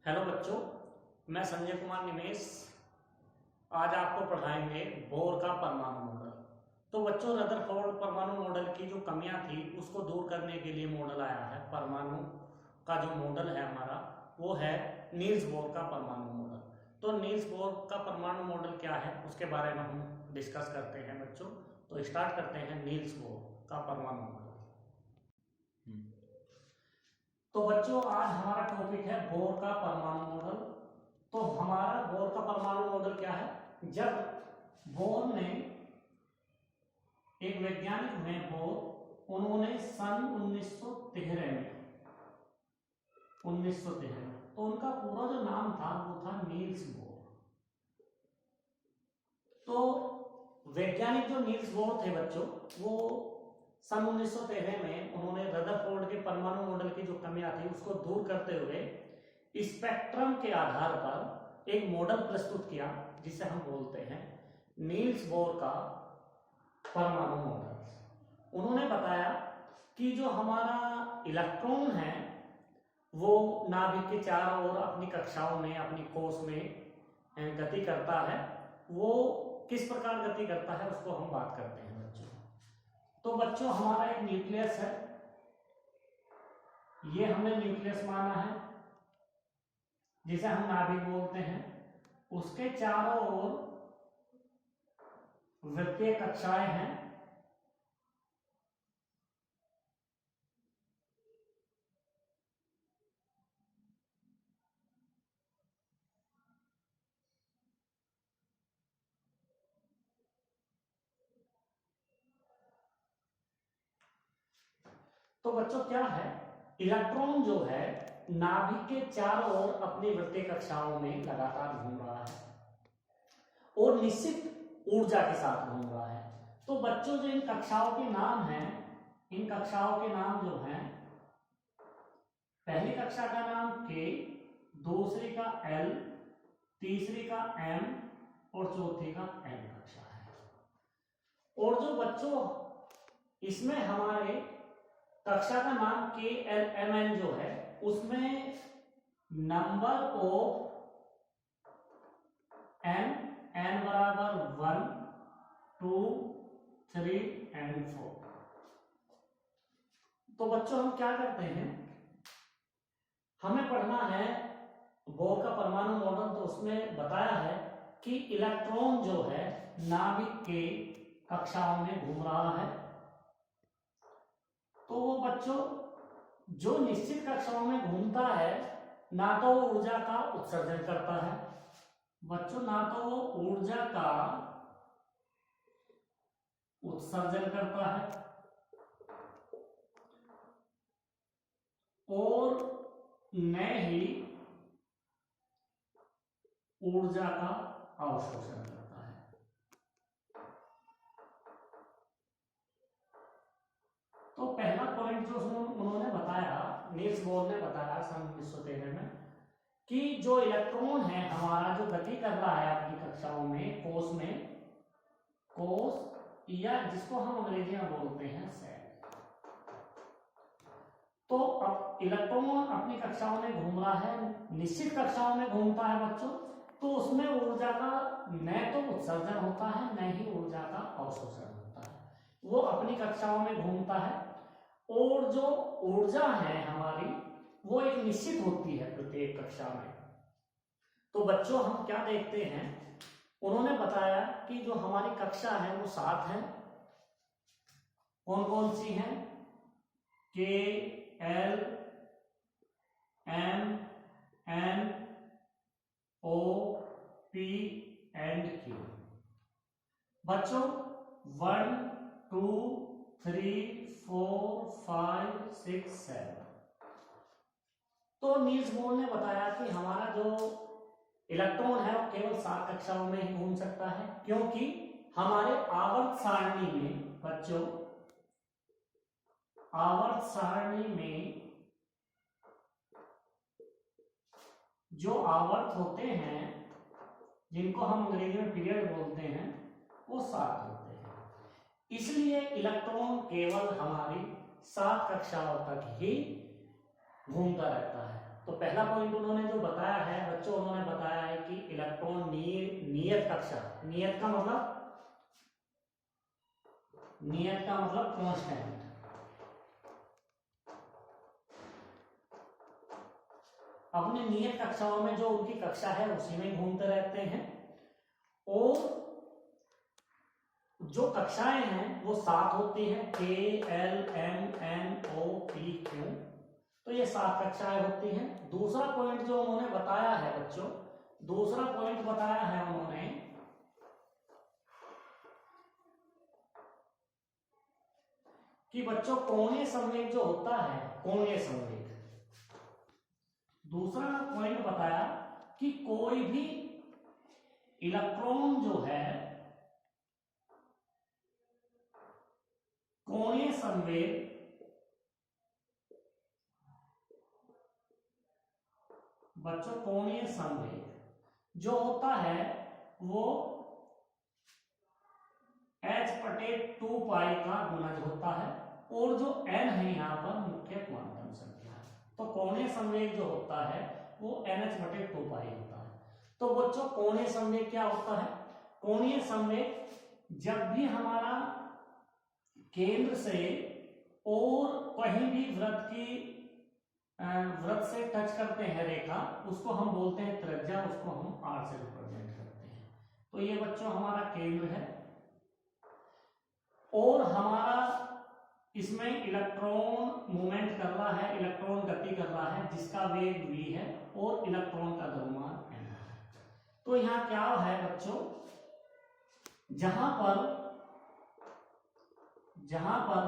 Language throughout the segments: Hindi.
हेलो बच्चों, मैं संजय कुमार निमेश आज आपको पढ़ाएंगे बोर का परमाणु मॉडल। तो बच्चों, रदरफोर्ड परमाणु मॉडल की जो कमियां थी उसको दूर करने के लिए मॉडल आया है। परमाणु का जो मॉडल है हमारा वो है नील्स बोर का परमाणु मॉडल। तो नील्स बोर का परमाणु मॉडल क्या है उसके बारे में हम डिस्कस करते हैं बच्चों। तो स्टार्ट करते हैं नील्स बोर का परमाणु मॉडल। तो बच्चों, आज हमारा टॉपिक है बोर का परमाणु मॉडल। तो हमारा बोर का परमाणु मॉडल क्या है? जब बोर ने, एक वैज्ञानिक हुए बोर, उन्होंने सन 1913 तो उनका पूरा जो नाम था वो था नील्स बोर। तो वैज्ञानिक जो नील्स बोर थे बच्चों, वो सन 1913 में उन्होंने रदरफोर्ड के परमाणु मॉडल की जो कमियां थी उसको दूर करते हुए स्पेक्ट्रम के आधार पर एक मॉडल प्रस्तुत किया जिसे हम बोलते हैं नील्स बोर का परमाणु मॉडल। उन्होंने बताया कि जो हमारा इलेक्ट्रॉन है वो नाभिक के चारों ओर अपनी कक्षाओं में, अपनी कोश में गति करता है। वो किस प्रकार गति करता है उसको हम बात करते हैं बच्चों। तो बच्चों, हमारा एक न्यूक्लियस है, ये हमने न्यूक्लियस माना है जिसे हम नाभिक बोलते हैं। उसके चारों ओर वृत्तीय कक्षाएं हैं। तो बच्चों, क्या है, इलेक्ट्रॉन जो है नाभिक के चारों ओर अपनी वृत्तीय कक्षाओं में लगातार घूम रहा है और निश्चित ऊर्जा के साथ घूम रहा है। तो बच्चों, जो इन कक्षाओं के नाम हैं, इन कक्षाओं के नाम जो हैं, पहली कक्षा का नाम K, दूसरी का L, तीसरी का M और चौथी का N कक्षा है। और जो बच्चों इसमें हमारे कक्षा का नाम KLMN जो है उसमें नंबर ऑफ n बराबर 1, 2, 3 एंड 4। तो बच्चों, हम क्या करते हैं, हमें पढ़ना है बोर का परमाणु मॉडल। तो उसमें बताया है कि इलेक्ट्रॉन जो है नाभिक के कक्षाओं में घूम रहा है। तो वो बच्चों जो निश्चित कक्षाओं में घूमता है ना तो वो ऊर्जा का उत्सर्जन करता है बच्चों, ना तो वो ऊर्जा का उत्सर्जन करता है और न ही ऊर्जा का अवशोषण करता है। तो पहला पॉइंट जो उन्होंने बताया, नील्स बोर ने बताया सन 1913 में, कि जो इलेक्ट्रॉन है हमारा जो गति कर रहा है अपनी कक्षाओं में, कोश या जिसको हम अंग्रेजी में बोलते हैं सेल। तो अब इलेक्ट्रॉन अपनी कक्षाओं में घूम रहा है, निश्चित कक्षाओं में घूमता है बच्चों। तो उसमें ऊर्जा का न तो उत्सर्जन होता है न ही ऊर्जा का अवशोषण होता है। वो अपनी कक्षाओं में घूमता है और जो ऊर्जा है हमारी वो एक निश्चित होती है प्रत्येक कक्षा में। तो बच्चों, हम क्या देखते हैं, उन्होंने बताया कि जो हमारी कक्षा है वो 7 है। कौन कौन सी हैं? K, L, M, N, O, P and Q। बच्चों, 1, 2, 3, 4, 5, 6, 7। तो नील्स बोर ने बताया कि हमारा जो इलेक्ट्रॉन है वो केवल 7 कक्षाओं में ही घूम सकता है, क्योंकि हमारे आवर्त सारणी में बच्चों, आवर्त सारणी में जो आवर्त होते हैं जिनको हम अंग्रेजी में पीरियड बोलते हैं वो 7 होते हैं। इसलिए इलेक्ट्रॉन केवल हमारी 7 कक्षाओं तक ही घूमता रहता है। तो पहला पॉइंट उन्होंने जो बताया है बच्चों, उन्होंने बताया है कि इलेक्ट्रॉन नियत कक्षा, नियत का मतलब कांस्टेंट, अपने नियत कक्षाओं में जो उनकी कक्षा है उसी में घूमते रहते हैं, और जो कक्षाएं हैं वो 7 होती हैं, K L M N O P Q, तो ये 7 कक्षाएं होती हैं। दूसरा पॉइंट जो उन्होंने बताया है बच्चों, दूसरा पॉइंट बताया है उन्होंने कि बच्चों कोणीय संवेग जो होता है, कोणीय संवेग, दूसरा पॉइंट बताया कि कोई भी इलेक्ट्रॉन जो है कोणीय संवेग बच्चों, कोणीय संवेग जो होता है वो h/2 पाई का गुणज होता है, और जो n है यहाँ पर मुख्य क्वांटम संख्या है, तो कोणीय संवेग जो होता है वो nh/2 पाई होता है। तो बच्चों कोणीय संवेग क्या होता है? कोणीय संवेग जब भी हमारा केंद्र से और कहीं भी वृत्त से टच करते हैं रेखा, उसको हम बोलते हैं त्रिज्या, उसको हम r से रिप्रेजेंट करते हैं। तो ये बच्चों हमारा केंद्र है, और हमारा इसमें इलेक्ट्रॉन मूवमेंट कर रहा है, इलेक्ट्रॉन गति कर रहा है, जिसका वेग v है और इलेक्ट्रॉन का द्रव्यमान m है। तो यहां क्या है बच्चों, जहां पर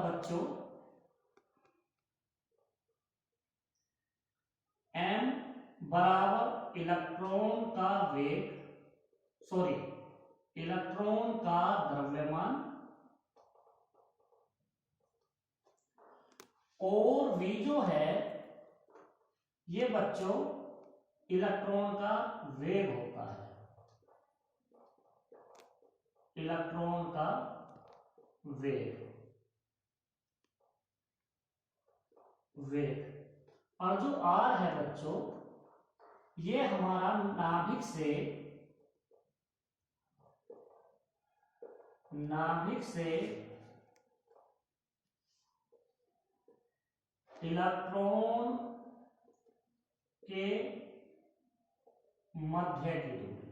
बच्चों m बराबर इलेक्ट्रॉन का वेग, इलेक्ट्रॉन का द्रव्यमान, और v जो है ये बच्चों इलेक्ट्रॉन का वेग होता है, इलेक्ट्रॉन का वेग, और जो r है बच्चों ये हमारा नाभिक से इलेक्ट्रॉन के मध्य की दूरी।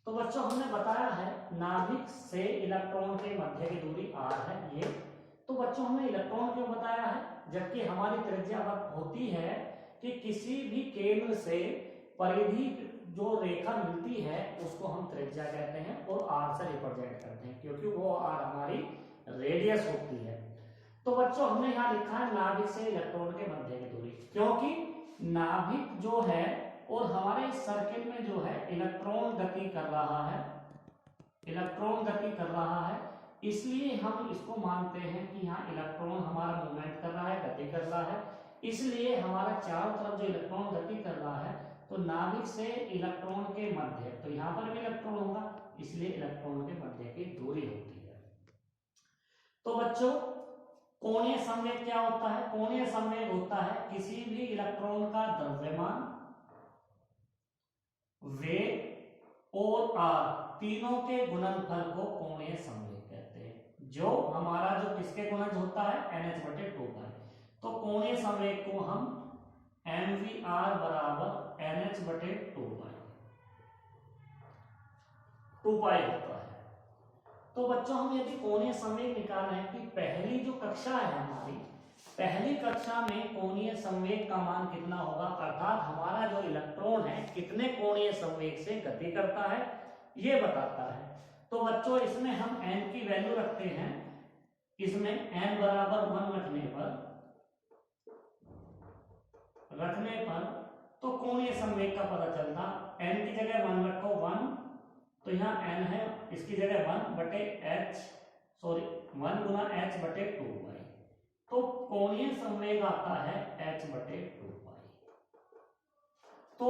तो बच्चों हमने बताया है नाभिक से इलेक्ट्रॉन के मध्य की दूरी r है ये। तो बच्चों हमने इलेक्ट्रॉन क्यों बताया है, जबकि हमारी त्रिज्या होती है कि किसी भी केंद्र से परिधि जो रेखा मिलती है उसको हम त्रिज्या कहते हैं और r से रिप्रेजेंट करते हैं, क्योंकि वो r हमारी रेडियस होती है। तो बच्चों हमने यहाँ लिखा है नाभिक से इलेक्ट्रॉन के मध्य की दूरी, क्योंकि नाभिक जो है और हमारे इस सर्किल में जो है इलेक्ट्रॉन गति कर रहा है, इसलिए हम इसको मानते हैं कि यहाँ इलेक्ट्रॉन हमारा मूवमेंट कर रहा है, गति कर रहा है, इसलिए हमारा चारों तरफ जो इलेक्ट्रॉन गति कर रहा है, तो नाभिक से इलेक्ट्रॉन के मध्य, तो यहाँ पर भी इलेक्ट्रॉन होगा, इसलिए इलेक्ट्रॉन के मध्य की दूरी होती है। तो बच्चों कोणीय संवेग क्या होता है? कोणीय संवेग होता है किसी भी इलेक्ट्रॉन का द्रव्यमान, वेग और r तीनों के गुणनफल को कोणीय संवेग कहते हैं। जो हमारा जो किसके गुणज होता है nh/2 पाई, तो कोणीय संवेग को हम mvr बराबर nh/2 पाई होता है। तो बच्चों हम यदि कोणीय संवेग निकालना है कि पहली जो कक्षा है हमारी, पहली कक्षा में कोणीय संवेग का मान कितना होगा, अर्थात हमारा जो इलेक्ट्रॉन है कितने कोणीय संवेग से गति करता है ये बताता है। तो बच्चों इसमें हम n की वैल्यू रखते हैं, इसमें n बराबर 1 रखने पर तो कोणीय संवेग का पता चलता, n की जगह 1 रखो 1, तो यहाँ n है, इसकी जगह 1 गुना h/2 पाई, तो कोणीय संवेग आता है h/2 पाई। तो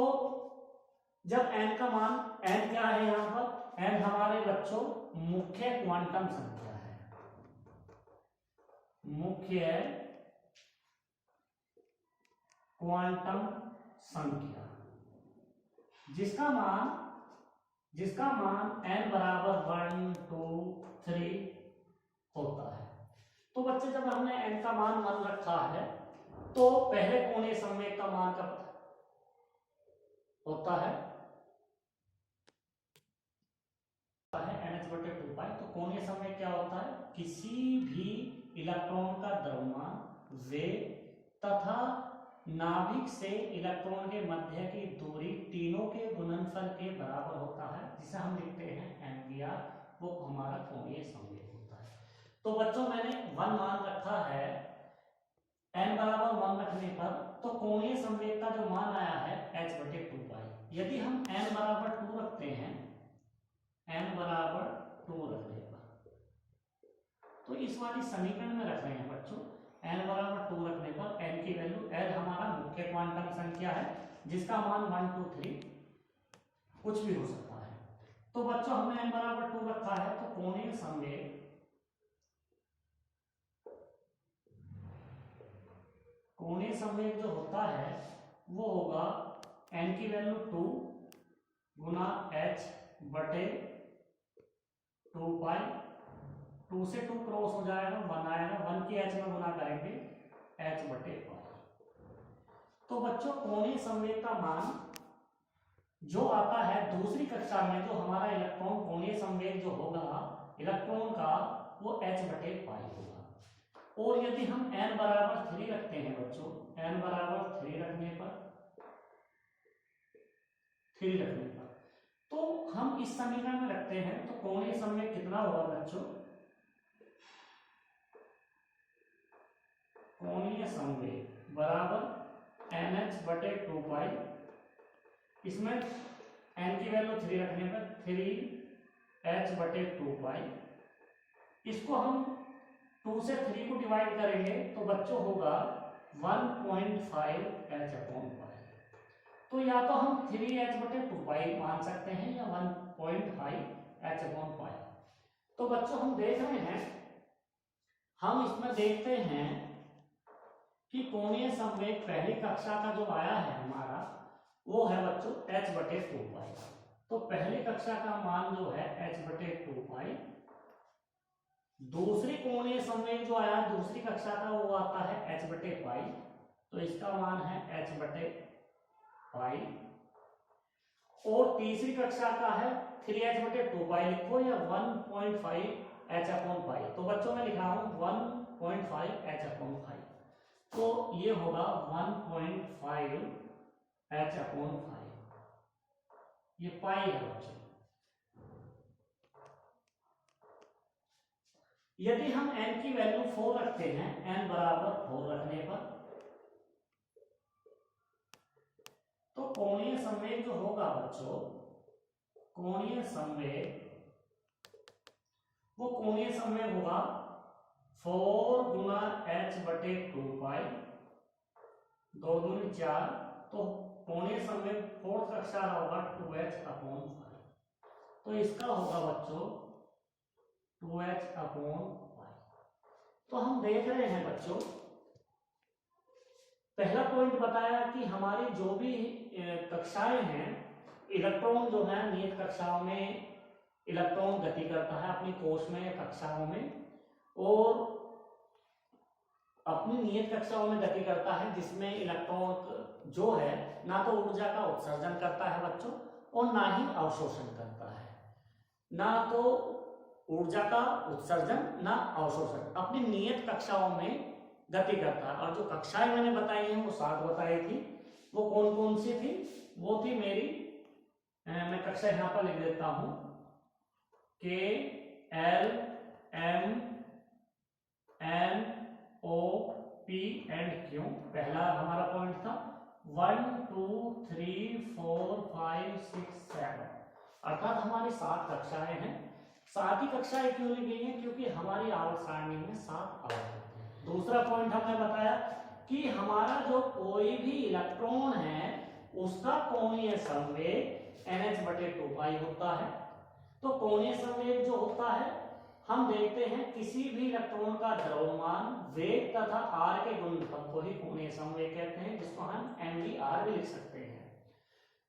जब n का मान, n क्या है यहाँ पर, n हमारे बच्चों मुख्य क्वांटम संख्या है, मुख्य क्वांटम संख्या जिसका मान n बराबर 1 2 3 होता है। तो बच्चे जब हमने n का मान 1 रखा है तो पहले कोणीय संवेग का मान का होता है NH/2 पाई। तो कोणीय संवेग क्या होता है? किसी भी इलेक्ट्रॉन का द्रव्यमान, वेग तथा नाभिक से इलेक्ट्रॉन के मध्य की दूरी तीनों के गुणनफल के बराबर होता है, जिसे हम लिखते हैं mvr। वो हमारा कोणीय संवेग होता है। तो बच्चों मैंने 1 मान रखा है, n बराबर 1 रखने पर तो कोणीय संवेग का जो मान आया है h/2 पाई। यदि हम n बराबर 2 रखते हैं, n बराबर 2 रखने पर, तो इस वाली समीकरण में रख रहे हैं बच्चों, n बराबर 2 रखने पर n की वैल्यू, l हमारा मुख्य क्वांटम संख्या है जिसका मान 1 2 3 कुछ भी हो सकता है। तो बच्चों हमने n बराबर 2 रखा है, तो कोणीय संवेग जो होता है वो होगा n की वैल्यू 2 गुना h/2 पाई। 2 से 2 क्रॉस हो जाएगा, 1 आएगा, 1 की h में गुना करेंगे h/पाई। तो बच्चों कोणीय संवेग का मान जो आता है दूसरी कक्षा में, जो हमारा इलेक्ट्रॉन कोणीय संवेग जो होगा इलेक्ट्रॉन का, वो h/पाई होगा। और यदि हम n बराबर 3 रखते हैं बच्चों, n बराबर 3 रखने पर तो हम इस समीकरण में रखते हैं, तो कोणीय संवेग कितना होगा बच्चों? कोणीय संवेग बराबर NH/2 पाई। इसमें n की वैल्यू 3 रखने पर 3h/2 पाई। इसको हम 2 से 3 को डिवाइड करेंगे तो बच्चों होगा 1.5h/पाई। तो या तो हम 3h/2 पाई मान सकते हैं या 1.5h/पाई। तो बच्चों हम देख रहे हैं, हम इसमें देखते हैं कि कोणीय संवेग पहली कक्षा का जो आया है हमारा, वो है बच्चों h/2 पाई। तो पहली कक्षा का मान जो है h/2 पाई। दूसरी कोणीय संवेग जो आया दूसरी कक्षा का, वो आता है h/पाई। तो इसका मान है h/पाई। और तीसरी कक्षा का है 3h/2 पाई, लिखो या 1.5h/पाई। तो बच्चों मैं लिख रहा हूं 1.5h/पाई। तो ये होगा 1.5h/पाई। ये पाई है बच्चों। यदि हम n की वैल्यू 4 रखते हैं, n बराबर 4 रखने पर, तो कोणीय संवेग जो होगा बच्चों, कोणीय संवेग होगा 4 गुना h/2 पाई, 2 दूनी 4। तो कोणीय संवेग 4th कक्षा का होगा 2h/पाई। तो इसका होगा बच्चों 2h/पाई। तो हम देख रहे हैं बच्चों, पहला पॉइंट बताया कि हमारी जो भी कक्षाएं हैं, इलेक्ट्रॉन जो है नियत कक्षाओं में इलेक्ट्रॉन गति करता है अपनी कोश में या कक्षाओं में, और अपनी नियत कक्षाओं में गति करता है जिसमें इलेक्ट्रॉन जो है ना तो ऊर्जा का उत्सर्जन करता है बच्चों, और ना ही अवशोषण करता है। ना तो ऊर्जा का उत्सर्जन ना अवशोषण, अपनी नियत कक्षाओं में गति करता है। और जो कक्षाएं मैंने बताई हैं वो 7 बताई थी, वो कौन कौन सी थी? वो थी मेरी, मैं कक्षा यहां पर लिख देता हूं, K L M N O P and Q। पहला हमारा पॉइंट था 1 2 3 4 5 6 7, अर्थात हमारी 7 कक्षाएं हैं। 7 ही कक्षाएं क्यों ली गई हैं? क्योंकि हमारी आवर्त सारणी में 7 आवर्त होते हैं। दूसरा पॉइंट हमने बताया कि हमारा जो कोई भी इलेक्ट्रॉन है उसका कोणीय संवेग NH/2 पाई होता है। तो कोणीय संवेग जो होता है हम देखते हैं किसी भी इलेक्ट्रॉन का द्रव्यमान, वेग तथा आर के गुणनफल को ही कोणीय संवेग कहते हैं, जिसको हम mvr भी लिख सकते हैं।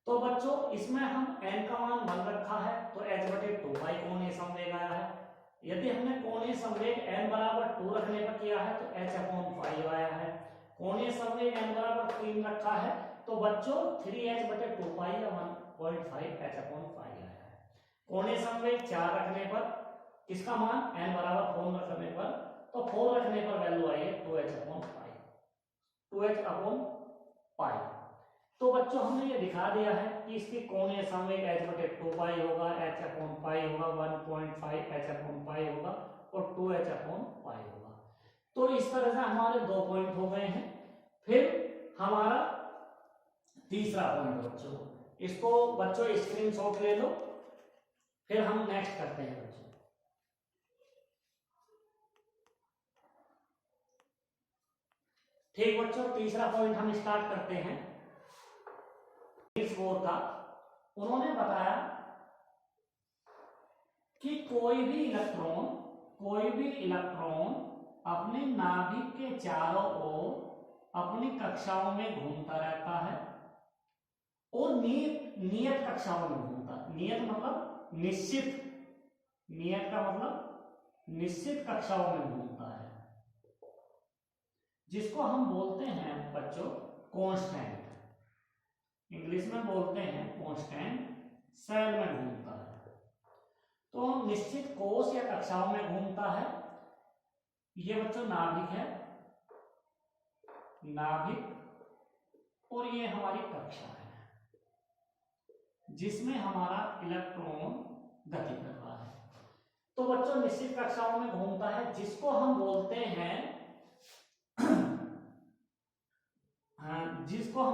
तो बच्चों इसमें हम n का मान 1 रखा है तो h/2 कोणीय संवेग आया है। यदि हमने कोणीय संवेग n बराबर 2 रखने पर किया है तो h/5 आया है। कोणीय संवेग n बराबर 3 रखा है तो बच्चों 3h/2 या 1.5 h/5 आया है। कोणीय संवेग 4 रखने पर इसका मान n बराबर 4 रखने पर, तो 4 रखने पर वैल्यू आई है 2h/5। तो बच्चों हमने ये दिखा दिया है कि इसकी कोणीय संवेग h/2 होगा, h/5 होगा, 1.5 h/5 होगा और 2h/5 होगा। तो इस तरह से हमारे 2 पॉइंट हो गए हैं। फिर हमारा तीसरा पॉइंट बच्चों, इसको बच्चों स्क्रीनशॉट ले लो, फिर हम नेक्स्ट करते हैं बच्चों। ठीक बच्चों, तीसरा पॉइंट हम स्टार्ट करते हैं नील्स बोर का। उन्होंने बताया कि कोई भी इलेक्ट्रॉन अपने नाभिक के चारों ओर अपनी कक्षाओं में घूमता रहता है और नियत कक्षाओं में घूमता है। नियत मतलब निश्चित, नियत का मतलब निश्चित कक्षाओं में घूमता है, जिसको हम बोलते हैं बच्चों कांस्टेंट। इंग्लिश में बोलते हैं कांस्टेंट सेल में घूमता है। तो निश्चित कोश या कक्षाओं में घूमता है। ये बच्चों नाभिक है, नाभिक, और ये हमारी कक्षा है जिसमें हमारा इलेक्ट्रॉन गति कर रहा है। तो बच्चों निश्चित कक्षाओं में घूमता है, जिसको हम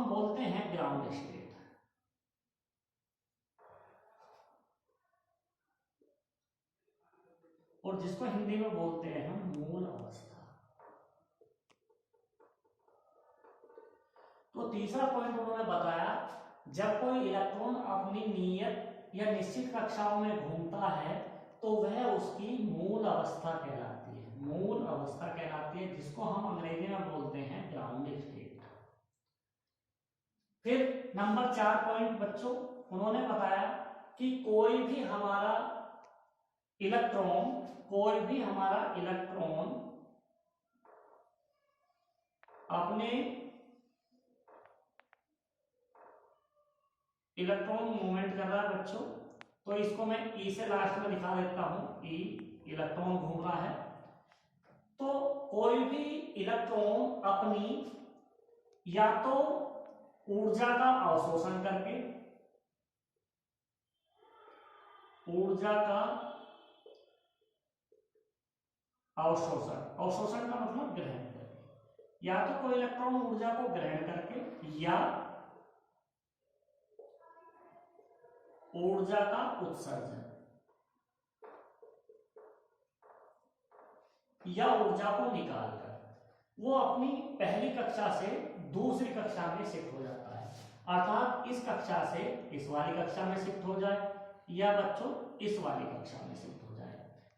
बोलते हैं ग्राउंड स्टेट। और जिसको हिंदी में बोलते हैं हम मूल अवस्था। तो तीसरा पॉइंट उन्होंने बताया, जब कोई इलेक्ट्रॉन अपनी नियत या निश्चित कक्षाओं में घूमता है तो वह उसकी मूल अवस्था कहलाती है, मूल अवस्था कहलाती है, जिसको हम अंग्रेजी में बोलते हैं ग्राउंड स्टेट। फिर नंबर 4 पॉइंट बच्चों, उन्होंने बताया कि कोई भी हमारा इलेक्ट्रॉन अपने इलेक्ट्रॉन मूवमेंट कर रहा है बच्चों, तो इसको मैं ई से लास्ट में दिखा देता हूं, ई इलेक्ट्रॉन घूम रहा है। तो कोई भी इलेक्ट्रॉन अपनी या तो ऊर्जा का अवशोषण करके, अवशोषण का मतलब ग्रहण करके, या तो कोई इलेक्ट्रॉन ऊर्जा को ग्रहण करके या ऊर्जा का उत्सर्जन, या ऊर्जा को निकालकर वो अपनी पहली कक्षा से दूसरी कक्षा में शिफ्ट हो जाता है। अर्थात इस कक्षा से इस वाली कक्षा में शिफ्ट हो जाए या बच्चों इस वाली कक्षा में शिफ्ट हो जाए,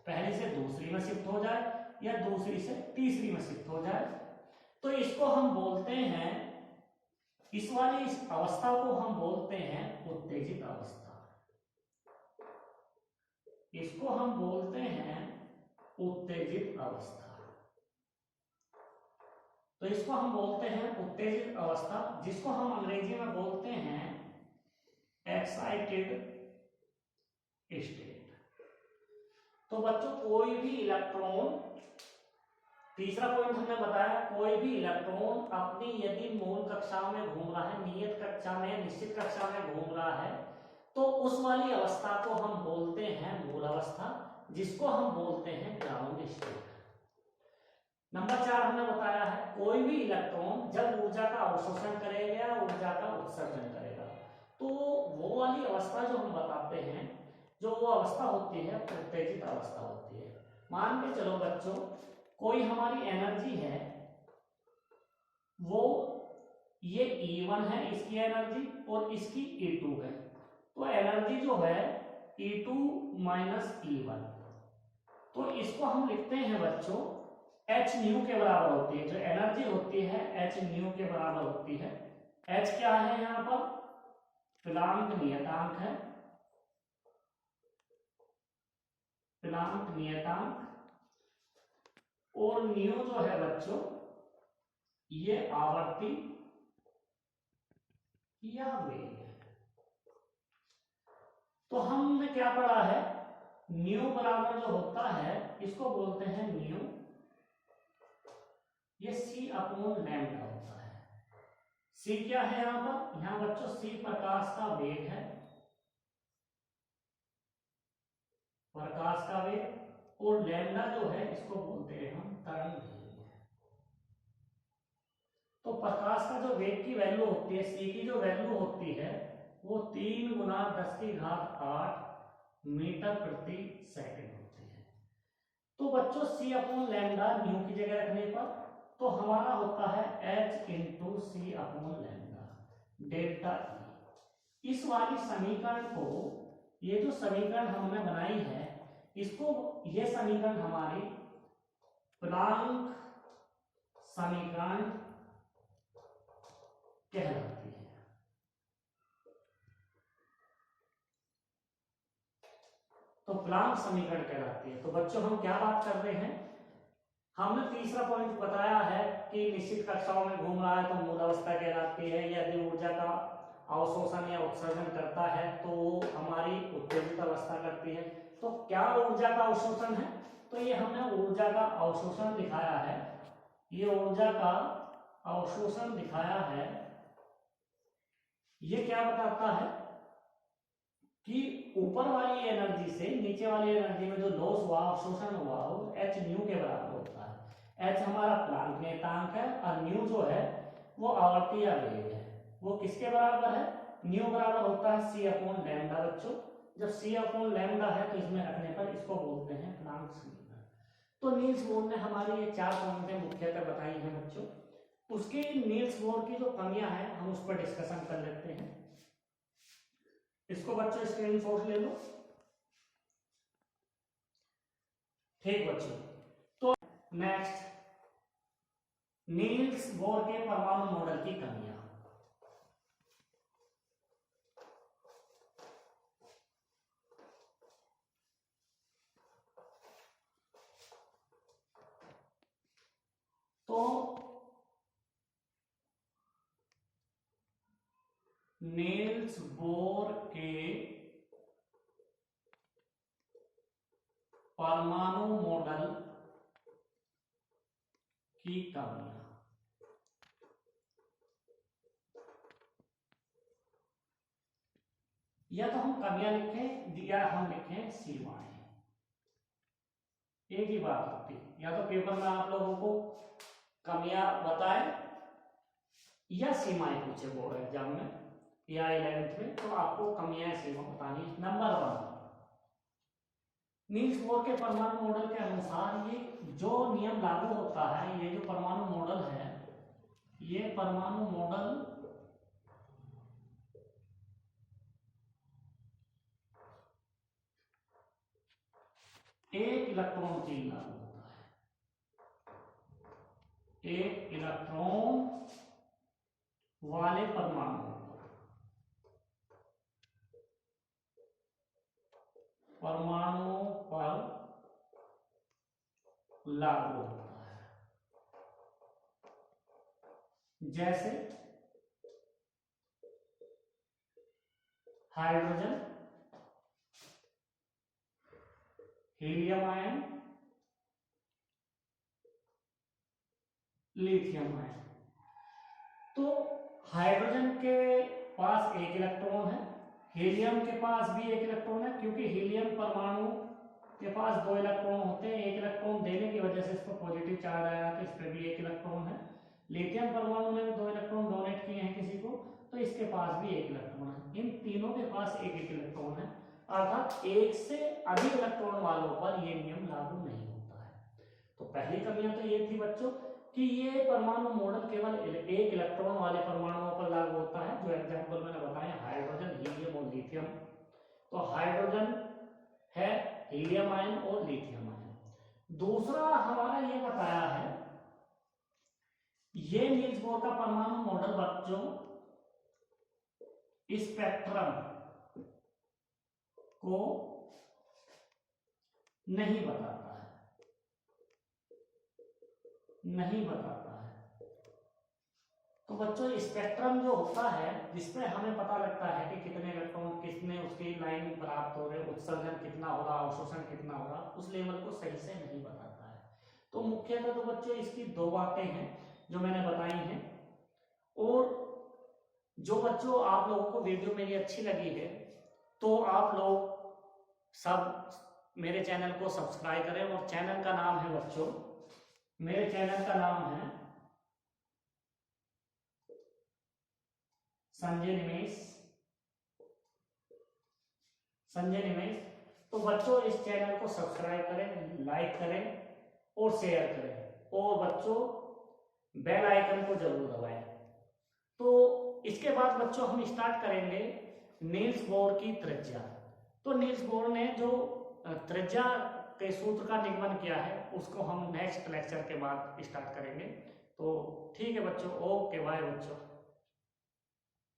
पहली से दूसरी में शिफ्ट हो जाए या दूसरी से तीसरी में शिफ्ट हो जाए। तो इसको हम बोलते हैं, इस वाली इस अवस्था को हम बोलते हैं उत्तेजित अवस्था। इसको हम बोलते हैं उत्तेजित अवस्था। तो इसको हम बोलते हैं उत्तेजित अवस्था, जिसको हम अंग्रेजी में बोलते हैं एक्साइटेड स्टेट। तो बच्चों कोई भी इलेक्ट्रॉन, तीसरा पॉइंट हमने बताया, कोई भी इलेक्ट्रॉन अपनी यदि मूल कक्षा में घूम रहा है, नियत कक्षा में, निश्चित कक्षा में घूम रहा है, तो उस वाली अवस्था को हम बोलते हैं मूल अवस्था, जिसको हम बोलते हैं ग्राउंड स्टेट। नंबर 4 हमने बताया है, कोई भी इलेक्ट्रॉन जब ऊर्जा का अवशोषण करेगा या ऊर्जा का उत्सर्जन करेगा, तो वो वाली अवस्था जो हम बताते हैं, जो वो अवस्था होती है उत्तेजित अवस्था होती है। मान के चलो बच्चों, कोई हमारी एनर्जी है, वो ये E1 है इसकी एनर्जी और इसकी E2 है। तो एनर्जी जो है E2 माइनस E1, तो इसको हम लिखते हैं बच्चों एच न्यू के बराबर होती है, जो एनर्जी होती है एच न्यू के बराबर होती है। एच क्या है यहाँ पर, प्लांक नियतांक है, प्लांक नियतांक, और न्यू जो है बच्चों ये आवर्ती या वेग है। तो हमने क्या पढ़ा है, न्यू बराबर जो होता है इसको बोलते हैं न्यू, ये सी अपॉन लैम्डा होता है। सी क्या है यहाँ पर, यहाँ बच्चों सी प्रकाश का वेग है, प्रकाश का वेग, और लैम्डा जो है इसको बोलते हैं हम तरंग दैर्घ्य। तो प्रकाश का जो वेग की वैल्यू होती है, सी की जो वैल्यू होती है वो 3 गुना 10⁸ मीटर प्रति सेकंड होती है। तो बच्चों सी अपॉन लैम्डा न्यू की जगह रखने पर तो हमारा होता है एच इंटू सी अपॉन लैम्डा डेल्टा ई। इस वाली समीकरण को, ये जो समीकरण हमने बनाई है इसको, ये समीकरण हमारी प्लांक समीकरण कहलाती है। तो प्लांक समीकरण कहलाती है। तो बच्चों हम क्या बात कर रहे हैं, हमने तीसरा पॉइंट बताया है कि निश्चित कक्षाओं में घूम रहा है तो मूल अवस्था कहलाती है। यदि ऊर्जा का अवशोषण या उत्सर्जन करता है तो हमारी उत्तेजित अवस्था करती है। तो क्या ऊर्जा का अवशोषण है, तो ये हमने ऊर्जा का अवशोषण दिखाया है, ये ऊर्जा का अवशोषण दिखाया है। ये क्या बताता है कि ऊपर वाली एनर्जी से नीचे वाली एनर्जी में जो लॉस हुआ, अवशोषण हुआ, वो एच न्यू के बराबर होता है। एच हमारा प्लांक नियतांक है और न्यू जो है वो आवर्ती या वेग है। वो किसके बराबर है, न्यू बराबर होता है सी अपॉन लैम्डा। बच्चों जब सी अपॉन लैम्डा है तो इसमें रखने पर इसको बोलते हैं प्लांक समीकरण। तो नील्स बोर ने हमारी ये 4 पॉइंटें मुख्यतः बताई हैं बच्चों। उसके नील्स बोर की जो कमियां हैं हम उस पर डिस्कशन कर लेते हैं। इसको बच्चों स्क्रीनशॉट ले लो। ठीक बच्चों, तो नेक्स्ट नील्स बोर के परमाणु मॉडल की कमियां। तो नील्स बोर के परमाणु मॉडल की कमियां। या तो हम कमियां लिखें या हम लिखें सीमाएं, एक ही बात होती है। या तो पेपर में आप लोगों को कमियां बताए या सीमाएं पूछे बोर्ड एग्जाम में या 11th में, तो आपको कमियां सीमा बतानी है। नंबर 1, नील्स बोर के परमाणु मॉडल के अनुसार ये जो नियम लागू होता है, ये जो परमाणु मॉडल है, ये परमाणु मॉडल एक इलेक्ट्रॉन के लिए लागू होता है, एक इलेक्ट्रॉन वाले परमाणु पर लागू होता है। जैसे hydrogen, helium ion, lithium ion. तो हाइड्रोजन के पास एक इलेक्ट्रॉन है, हीलियम के पास भी एक इलेक्ट्रॉन है, क्योंकि हीलियम परमाणु के पास 2 इलेक्ट्रॉन होते हैं। एक इलेक्ट्रॉन देने की वजह से इस पर पॉजिटिव चार्ज आया, तो इस पर भी एक इलेक्ट्रॉन है। लिथियम परमाणु ने 2 इलेक्ट्रॉन डोनेट किए हैं किसी को, तो इसके पास भी एक इलेक्ट्रॉन है। इन तीनों के पास एक एक इलेक्ट्रॉन है, अर्थात एक से अधिक इलेक्ट्रॉन वालों पर यह नियम लागू नहीं होता है। तो पहली कमियां तो ये थी बच्चों कि ये परमाणु मॉडल केवल एक इलेक्ट्रॉन वाले परमाणुओं पर लागू होता है, जो एग्जाम्पल मैंने बताया हाइड्रोजन, हीलियम और लिथियम। तो हाइड्रोजन है, हीलियम आयन और लिथियम आयन। दूसरा हमारा ये बताया है, ये नील्स बोर का परमाणु मॉडल बच्चों स्पेक्ट्रम को नहीं बताता है, नहीं बताता है। तो बच्चों स्पेक्ट्रम जो होता है जिसमें हमें पता लगता है कि कितने इलेक्ट्रॉन कितने उसकी लाइन प्राप्त हो रहे, उत्सर्जन कितना हो रहा, अवशोषण कितना हो रहा, उस लेवल को सही से नहीं बताता है। तो मुख्यतः तो बच्चों इसकी दो बातें हैं जो मैंने बताई हैं। और जो बच्चों आप लोगों को वीडियो मेरी अच्छी लगी है तो आप लोग सब मेरे चैनल को सब्सक्राइब करें। और चैनल का नाम है बच्चों, मेरे चैनल का नाम है संजय निमेश, संजय निमेश। तो बच्चों इस चैनल को सब्सक्राइब करें, लाइक करें और शेयर करें, और बच्चों बेल आइकन को जरूर दबाएं। तो इसके बाद बच्चों हम स्टार्ट करेंगे नील्स बोर की त्रिज्या। तो नील्स बोर ने जो त्रिज्या के सूत्र का निगमन किया है उसको हम नेक्स्ट लेक्चर के बाद स्टार्ट करेंगे। तो ठीक है बच्चों, ओके बाय बच्चों।